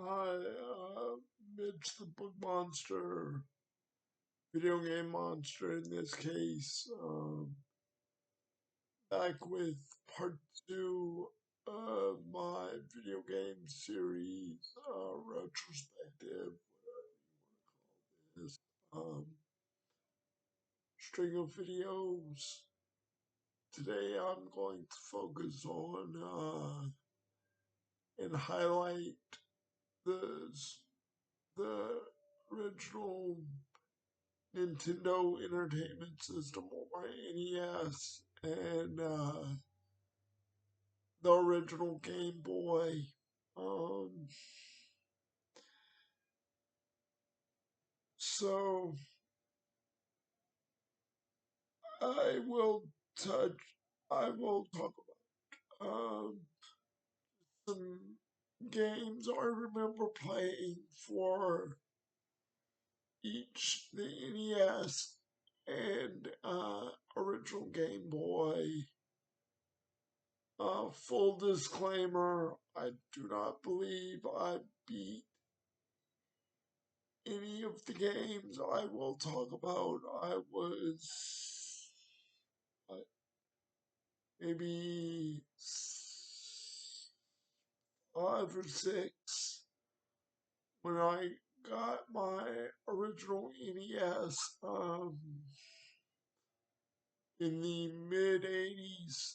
Hi, Mitch the Book Monster, video game monster in this case, back with part two of my video game series, Retrospective, this string of videos. Today I'm going to focus on and highlight the, the original Nintendo Entertainment System or NES and the original Game Boy. Um, so I will touch. I will talk about some games I remember playing for each the NES and original Game Boy. Full disclaimer, I do not believe I beat any of the games I will talk about. I was uh, maybe 5 or 6 when I got my original NES in the mid 80s.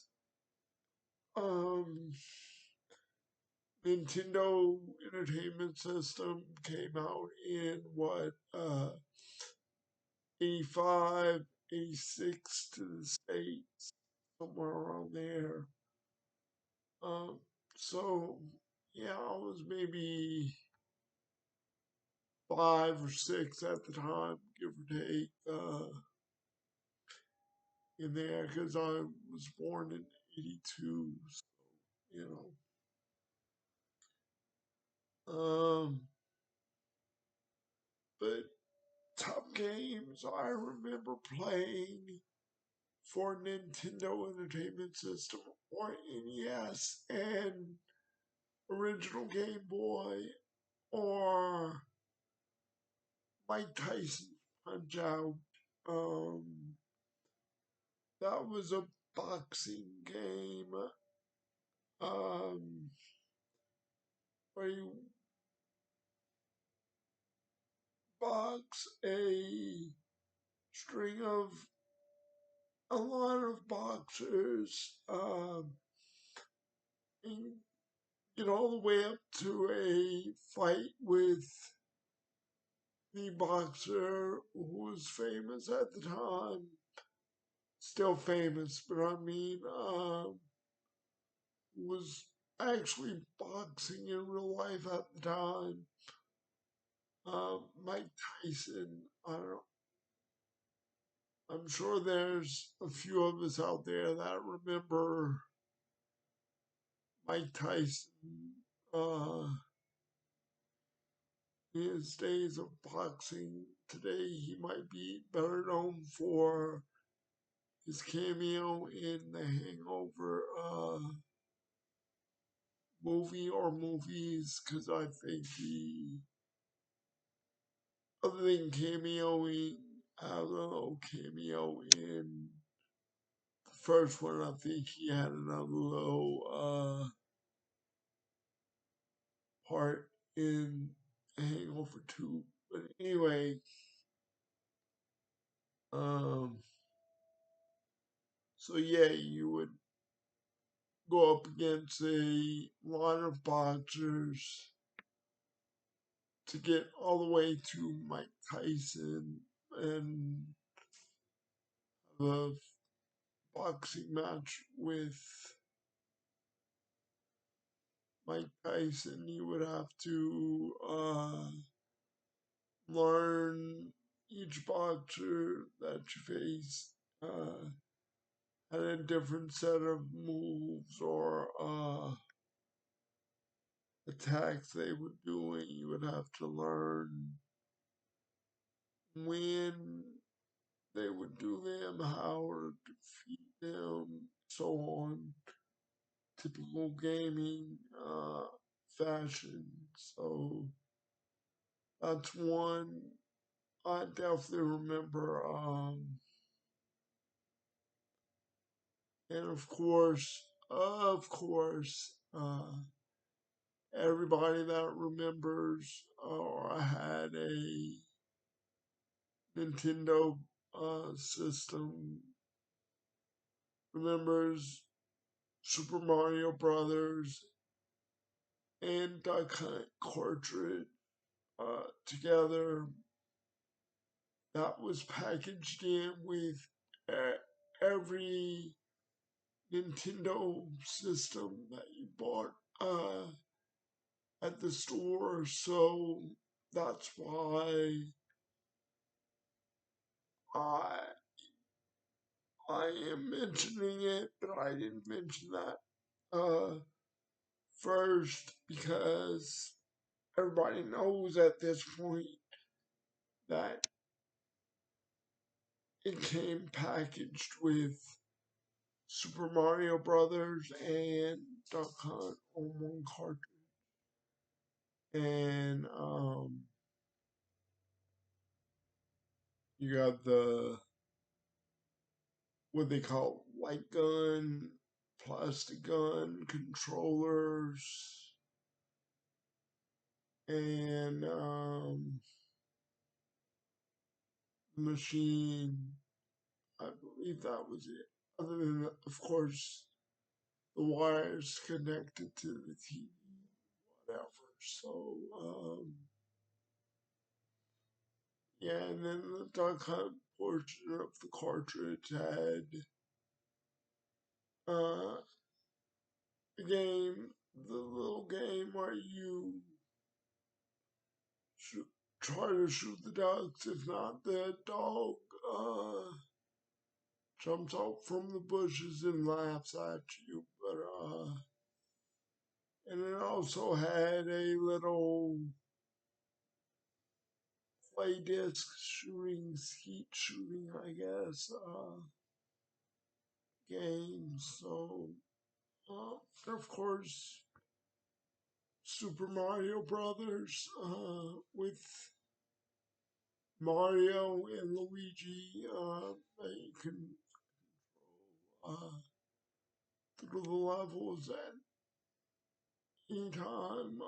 Um, Nintendo Entertainment System came out in what 85, 86 to the States, somewhere around there. Um, so yeah, I was maybe 5 or 6 at the time, give or take, in there, because I was born in '82, so, you know. But top games I remember playing for Nintendo Entertainment System or NES and original Game Boy or Mike Tyson Punch Out. Um, that was a boxing game. Um, where you box string of a lot of boxers, and get all the way up to a fight with the boxer who was famous at the time, still famous, but I mean, was actually boxing in real life at the time. Mike Tyson. I don't know. I'm sure there's a few of us out there that remember Mike Tyson. His days of boxing. Today, he might be better known for his cameo in the Hangover movie or movies, because I think he, other than cameoing, I don't know, cameo in the first one, I think he had another little part in Hangover 2. But anyway, um, so yeah, you would go up against a lot of boxers to get all the way to Mike Tyson and have a boxing match with Mike Tyson. You would have to learn each boxer that you face had a different set of moves or attacks they would do, and you would have to learn when they would do them, how to defeat them, so on. Typical gaming fashion. So that's one I definitely remember. And of course, everybody that remembers or had a Nintendo system remembers Super Mario Brothers and Duck Hunt cartridge together that was packaged in with every Nintendo system that you bought at the store. So that's why I I am mentioning it, but I didn't mention that first because everybody knows at this point that it came packaged with Super Mario Brothers and Duck Hunt on one cartridge. And you got the what they call light gun, plastic gun controllers, and machine. I believe that was it. Other than, of course, the wires connected to the TV, whatever. So, yeah, and then the Duck Hunt portion of the cartridge had uh, the game, the little game where you shoot, try to shoot the ducks. If not, the dog jumps out from the bushes and laughs at you. But and it also had a little play disc shooting, skeet shooting, I guess, game. So, of course, Super Mario Brothers with Mario and Luigi that you can uh, through the levels at any time.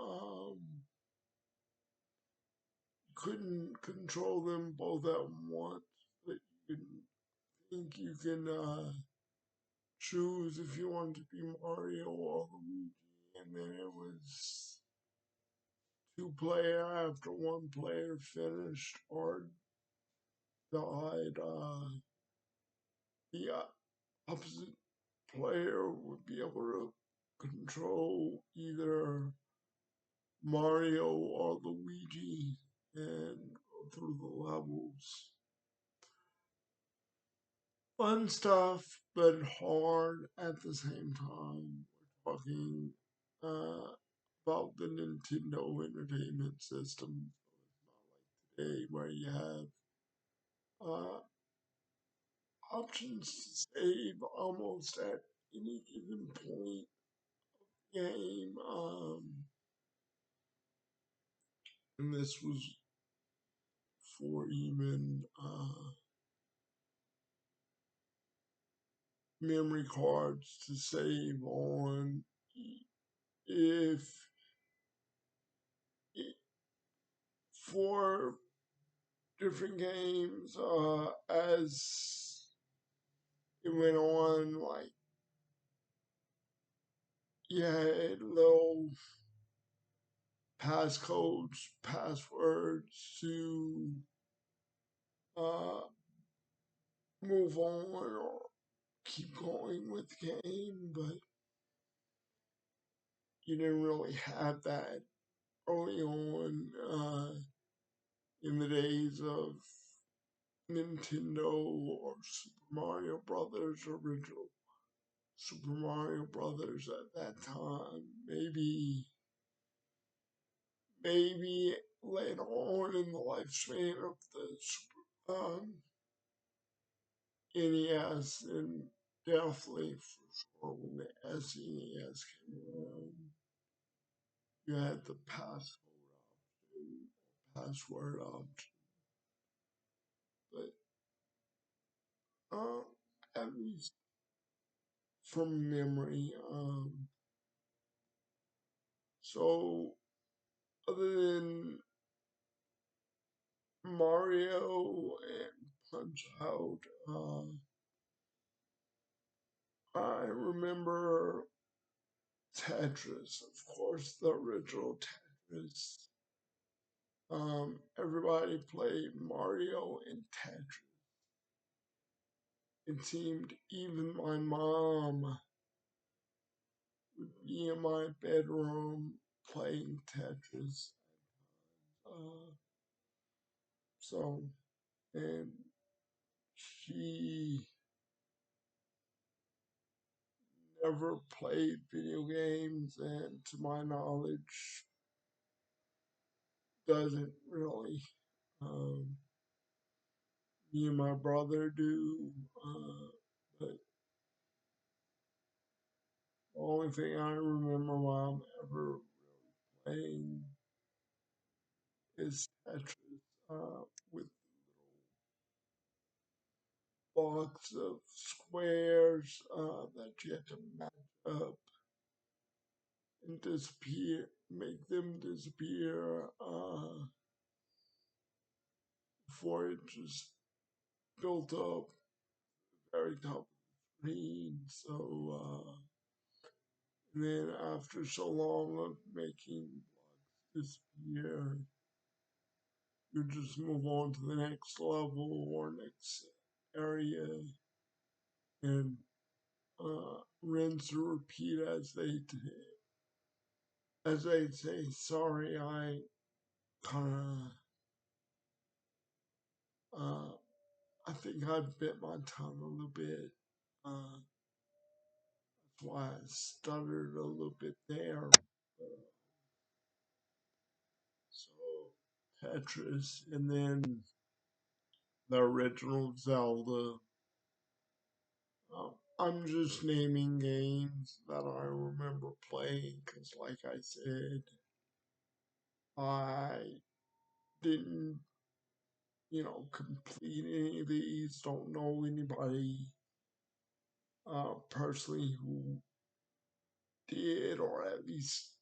Couldn't control them both at once, but you can think you can choose if you want to be Mario or Luigi, and then it was two player after one player finished or died. The opposite player would be able to control either Mario or Luigi and go through the levels. Fun stuff, but hard at the same time. We're talking about the Nintendo Entertainment System. So it's not like today where you have options to save almost at any given point game. And this was for even memory cards to save on if for different games as it went on, like you had little passcodes, passwords to uh, move on or keep going with the game, but you didn't really have that early on in the days of Nintendo or Super Mario Brothers, original Super Mario Brothers at that time. Maybe later on in the lifespan of the N.E.S. and definitely for sure when the SNES came around, you had the password option, but uh, at least from memory, so other than Mario and Punch Out, I remember Tetris, of course, the original Tetris. Everybody played Mario and Tetris. It seemed even my mom would be in my bedroom playing Tetris. Uh, so, and she never played video games, and to my knowledge, doesn't really. Um, Me and my brother do, but the only thing I remember mom ever playing is Tetris with a box of squares that you had to match up and disappear, make them disappear before it just built up very top of the screen. So, and then after so long of making blocks disappear, you just move on to the next level or next area and rinse and repeat as they say. Sorry, I kind of I think I bit my tongue a little bit. That's why I stuttered a little bit there. So Tetris, and then the original Zelda. I'm just naming games that I remember playing because, like I said, I didn't, complete any of these. Don't know anybody personally who did, or at least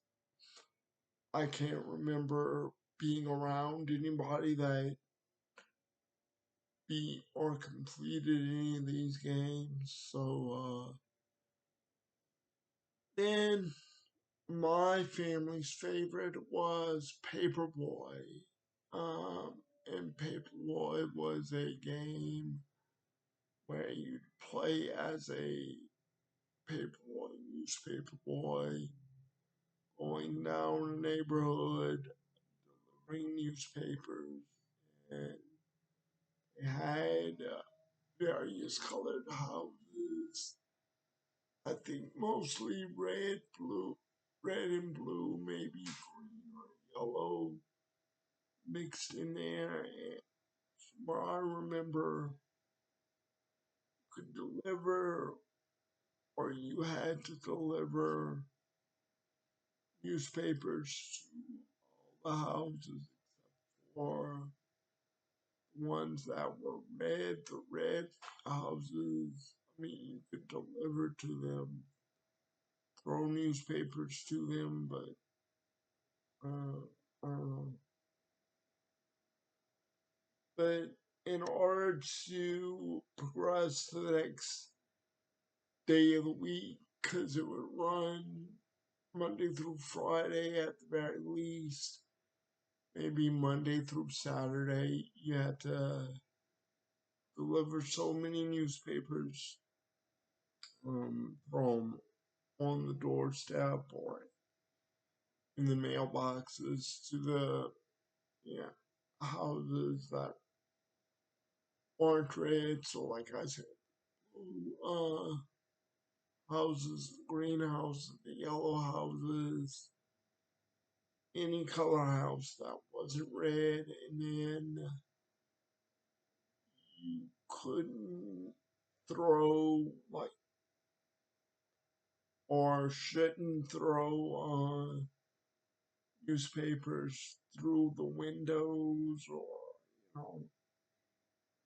I can't remember being around anybody that beat or completed any of these games. So then my family's favorite was Paperboy. And Paperboy was a game where you'd play as a paperboy, newspaper boy, going down a neighborhood, delivering newspapers, and it had various colored houses. I think mostly red and blue, maybe green or yellow mixed in there. And where I remember, you could deliver, or you had to deliver newspapers to all the houses or ones that were red, the red houses. I mean, you could deliver to them, throw newspapers to them, but I don't know. But in order to progress to the next day of the week, because it would run Monday through Friday at the very least, maybe Monday through Saturday, you had to deliver so many newspapers from on the doorstep or in the mailboxes to the houses that aren't red. So, like I said, houses, the green houses, the yellow houses, any color house that wasn't red, and then you couldn't throw like or shouldn't throw newspapers through the windows or you know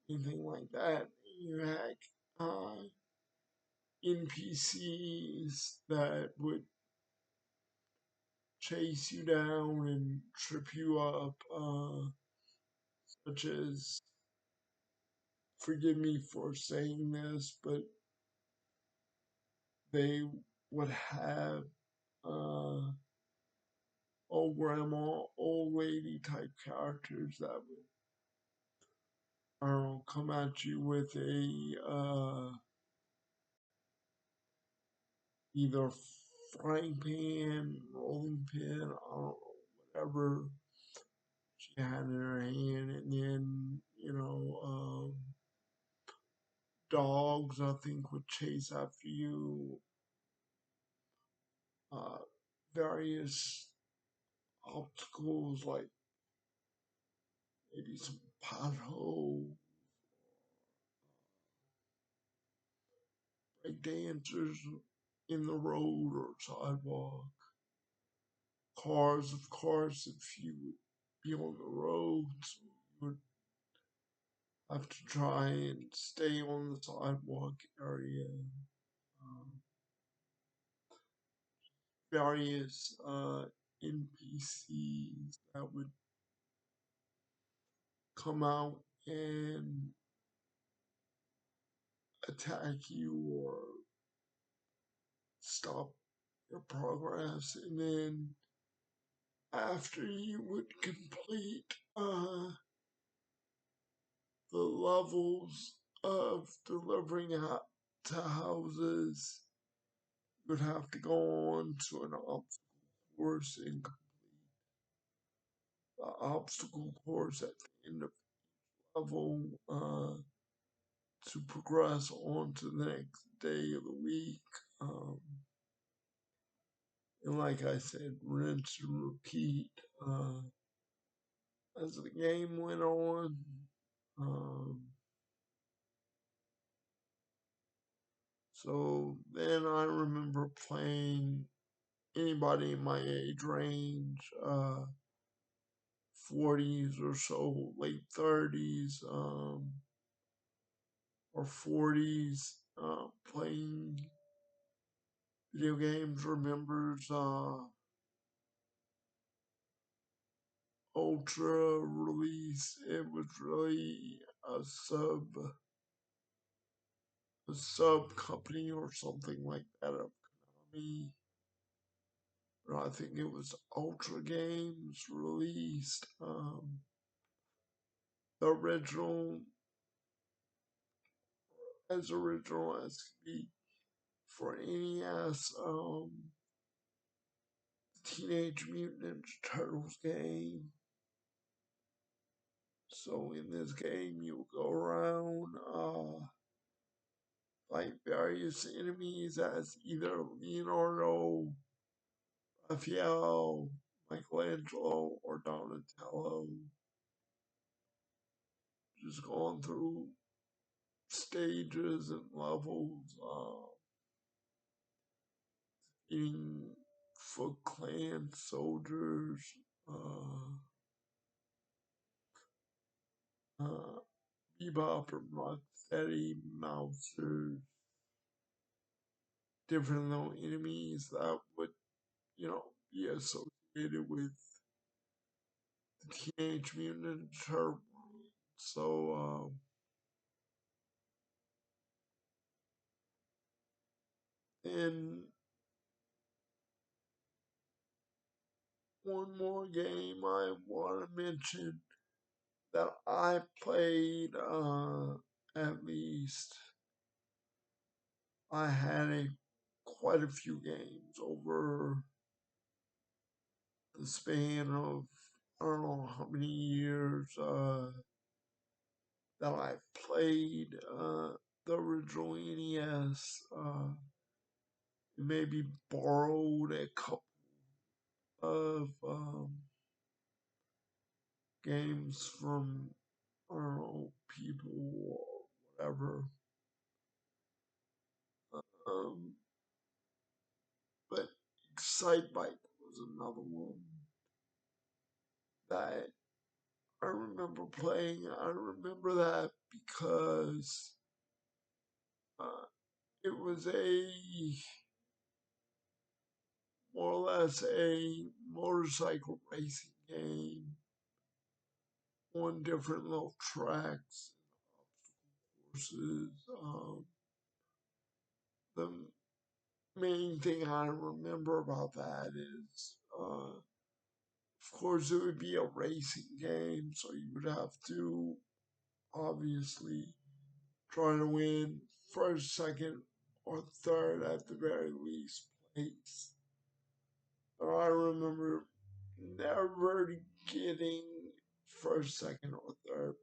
anything like that. You had NPCs that would chase you down and trip you up, such as, forgive me for saying this, but they would have uh, old grandma, old lady type characters that would, I don't know, come at you with a either frying pan, rolling pin, I don't know, whatever she had in her hand, and then dogs I think would chase after you, uh, various obstacles like maybe some potholes, break dancers in the road or sidewalk, cars, of course, if you would be on the roads, you would have to try and stay on the sidewalk area. Um, Various NPCs that would come out and attack you or stop your progress, and then after you would complete the levels of delivering out to houses, you would have to go on to an obstacle course and the obstacle course at the end of the level to progress on to the next day of the week. Um, and like I said, rinse and repeat as the game went on. Um, so then I remember playing anybody in my age range, 40s or so, late 30s, or 40s, playing video games, remembers Ultra release. It was really a sub company or something like that of Konami. But I think it was Ultra Games released the original original as could be for N.E.S. Teenage Mutant Ninja Turtles game. So in this game, you go around, fight various enemies as either Leonardo, Raphael, Michelangelo, or Donatello. Just going through stages and levels, eating Foot Clan soldiers, uh, uh, Bebop and Rocksteady, Mousers, different little enemies that would, be associated with the Teenage Mutant Ninja Turtles. So, and one more game I want to mention that I played, at least, I had quite a few games over the span of, I don't know how many years, that I played, the original N.E.S. Maybe borrowed a couple of, games from, I don't know, people or whatever. Um, but Excite Bike was another one. I remember playing. I remember that because uh, it was a more or less a motorcycle racing game on different little tracks, courses. The main thing I remember about that is, of course, it would be a racing game, so you would have to obviously try to win first, second, or third at the very least place. But I remember never getting first, second, or third.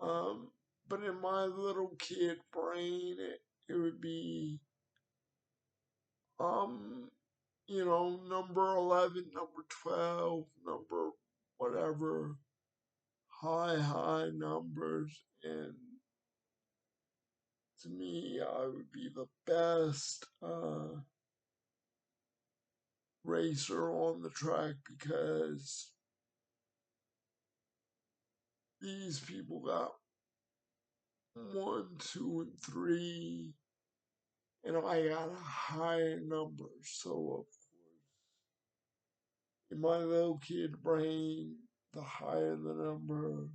Um, but in my little kid brain, it would be, um, number 11, number 12, number whatever, high numbers. And to me, I would be the best racer on the track because these people got one, two, and three, and I got a higher number. So, of course, in my little kid brain, the higher the number,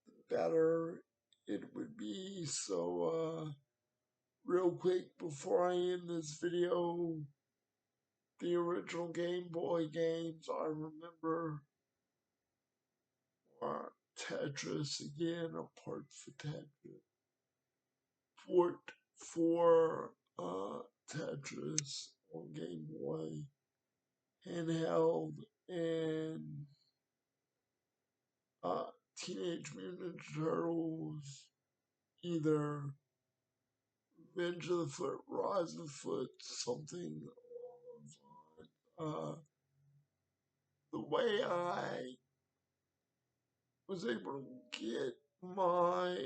the better it would be. So, real quick before I end this video, the original Game Boy games I remember are Tetris again, a part for Tetris, port for Tetris on Game Boy, handheld, and uh, Teenage Mutant Ninja Turtles, either Revenge of the Foot, Rise of the Foot, something along those lines. The way I was able to get my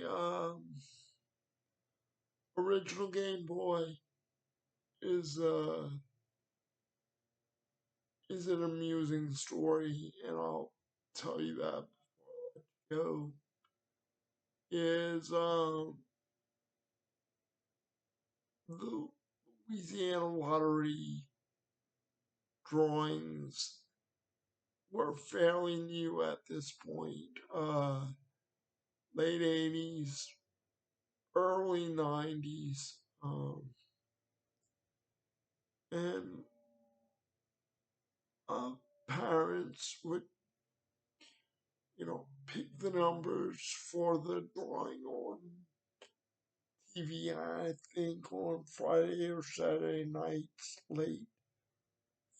original Game Boy is is an amusing story, and I'll tell you that before I let you go. Is the Louisiana lottery drawings were fairly new at this point. Late 80s, early 90s. And uh, parents would, pick the numbers for the drawing on TV, I think on Friday or Saturday nights, late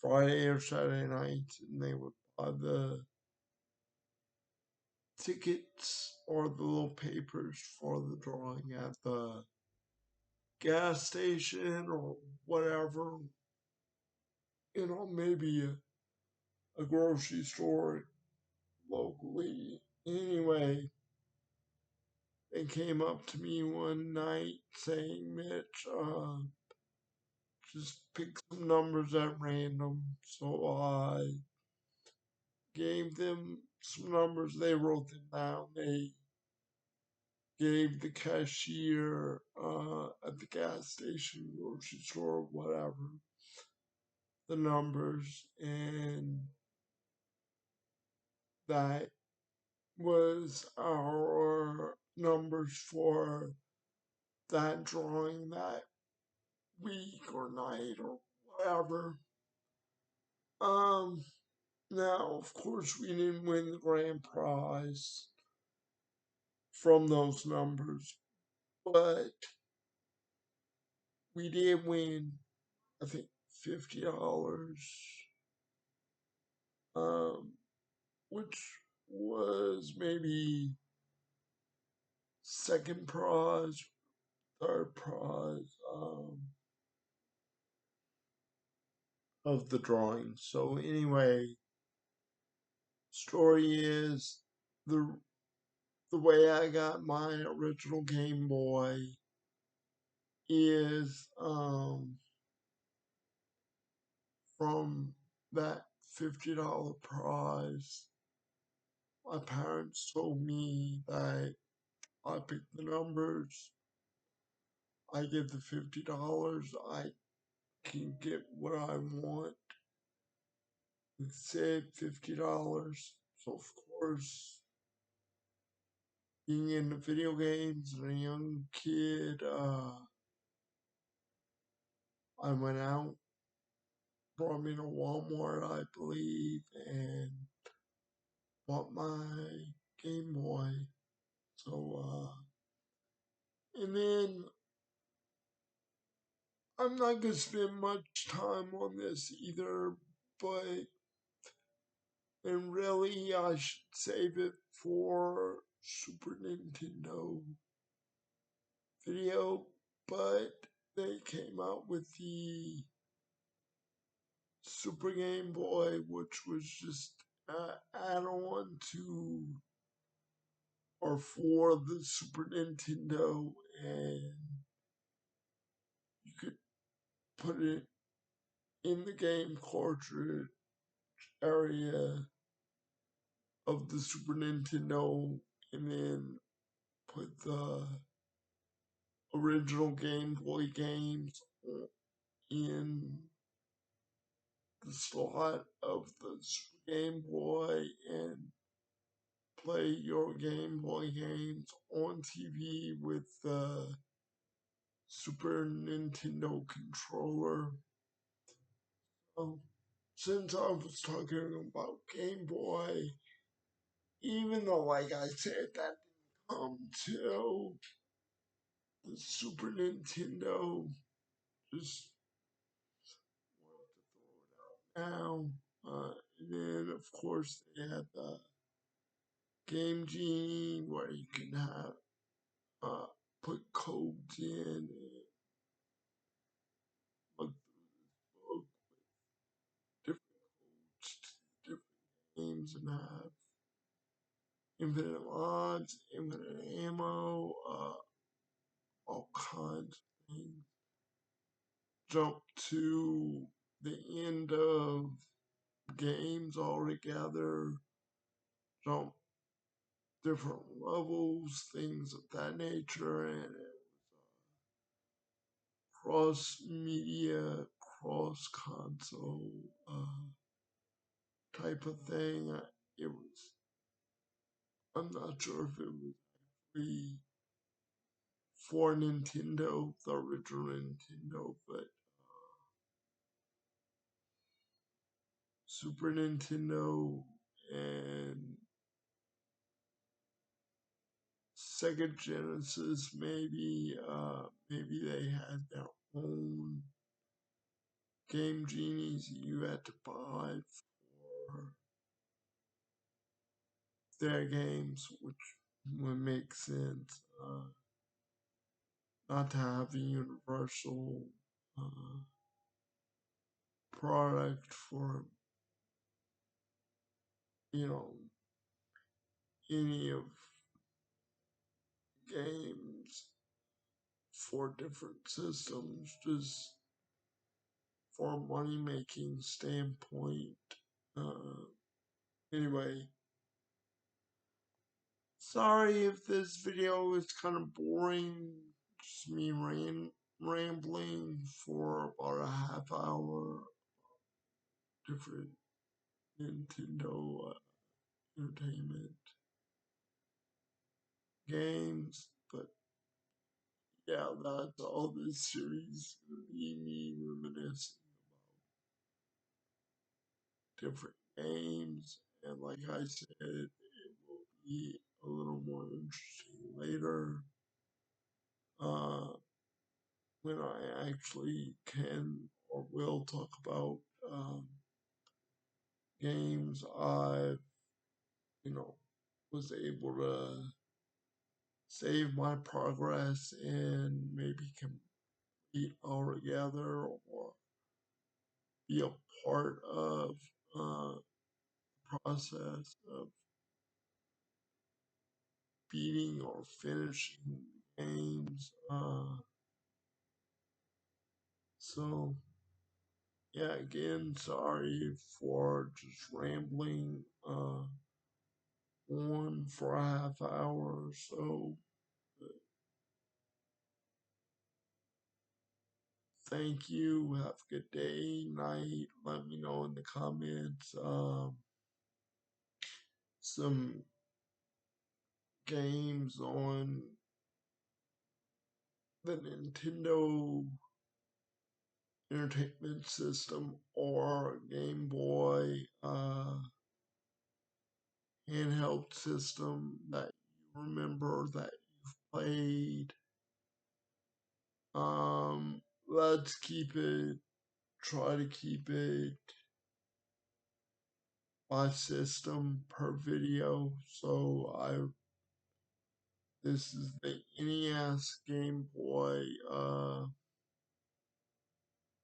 Friday or Saturday nights, and they would buy the tickets or the little papers for the drawing at the gas station or whatever, maybe a grocery store locally. Anyway, they came up to me one night saying, Mitch, just pick some numbers at random. So I gave them some numbers. They wrote them down. They gave the cashier at the gas station, grocery store, whatever, the numbers, and that was our numbers for that drawing that week or night or whatever. Um, Now, of course, we didn't win the grand prize from those numbers, but we did win, I think, $50, um, which was maybe second prize, third prize of the drawing. So anyway, story is the the way I got my original Game Boy is from that $50 prize. My parents told me that I pick the numbers, I get the $50, I can get what I want and save $50. So of course, being into video games and a young kid, I went out, brought me to Walmart, I believe, and bought my Game Boy. So, and then I'm not gonna spend much time on this either, but and really I should save it for Super Nintendo video, but they came out with the Super Game Boy, which was just add-on to or for the Super Nintendo, and you could put it in the game cartridge area of the Super Nintendo and then put the original Game Boy games in the slot of the Super Game Boy and play your Game Boy games on TV with the Super Nintendo controller. Since I was talking about Game Boy, even though, like I said, that didn't come till the Super Nintendo, just wanted to throw it out now. And then, of course, they had the Game Genie where you can have put codes in and look through this book, different codes to different games and have infinite lives, infinite ammo, all kinds of things. Jump to the end of games altogether, jump different levels, things of that nature, and it was cross media, cross console type of thing. It was, I'm not sure if it was actually for Nintendo, the original Nintendo, but Super Nintendo and Sega Genesis, maybe they had their own Game Genies you had to buy for their games, which would make sense. Not to have a universal uh, product for, you know, any of games for different systems, just for a money making standpoint. Uh, anyway, sorry if this video is kind of boring, just me rambling for about a half hour, different Nintendo entertainment games, but yeah, that's all this series is going to be, me reminiscing about different games, and like I said, it will be a little more interesting later, uh, when I actually can or will talk about games I, you know, was able to save my progress and maybe complete altogether or be a part of the process of beating or finishing games. So yeah, again, sorry for just rambling on for a half hour or so. Thank you. Have a good day, night. Let me know in the comments some games on the Nintendo Entertainment System or Game Boy handheld system that you remember that you've played. Let's keep it, try to keep it by system per video. So this is the N.E.S. Game Boy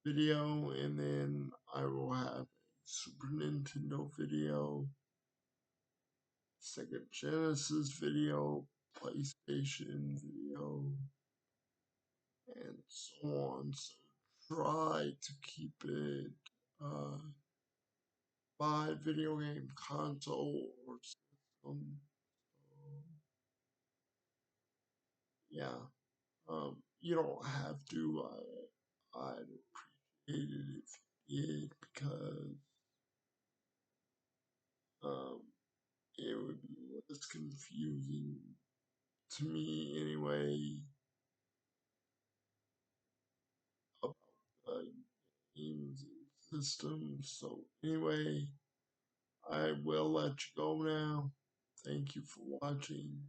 video, and then I will have a Super Nintendo video, Sega Genesis video, PlayStation video, and so on. So try to keep it uh, by video game console or system. So, yeah, you don't have to. I'd appreciate it if you did because um, it would be less confusing to me anyway about the games and systems. So anyway, I will let you go now. Thank you for watching.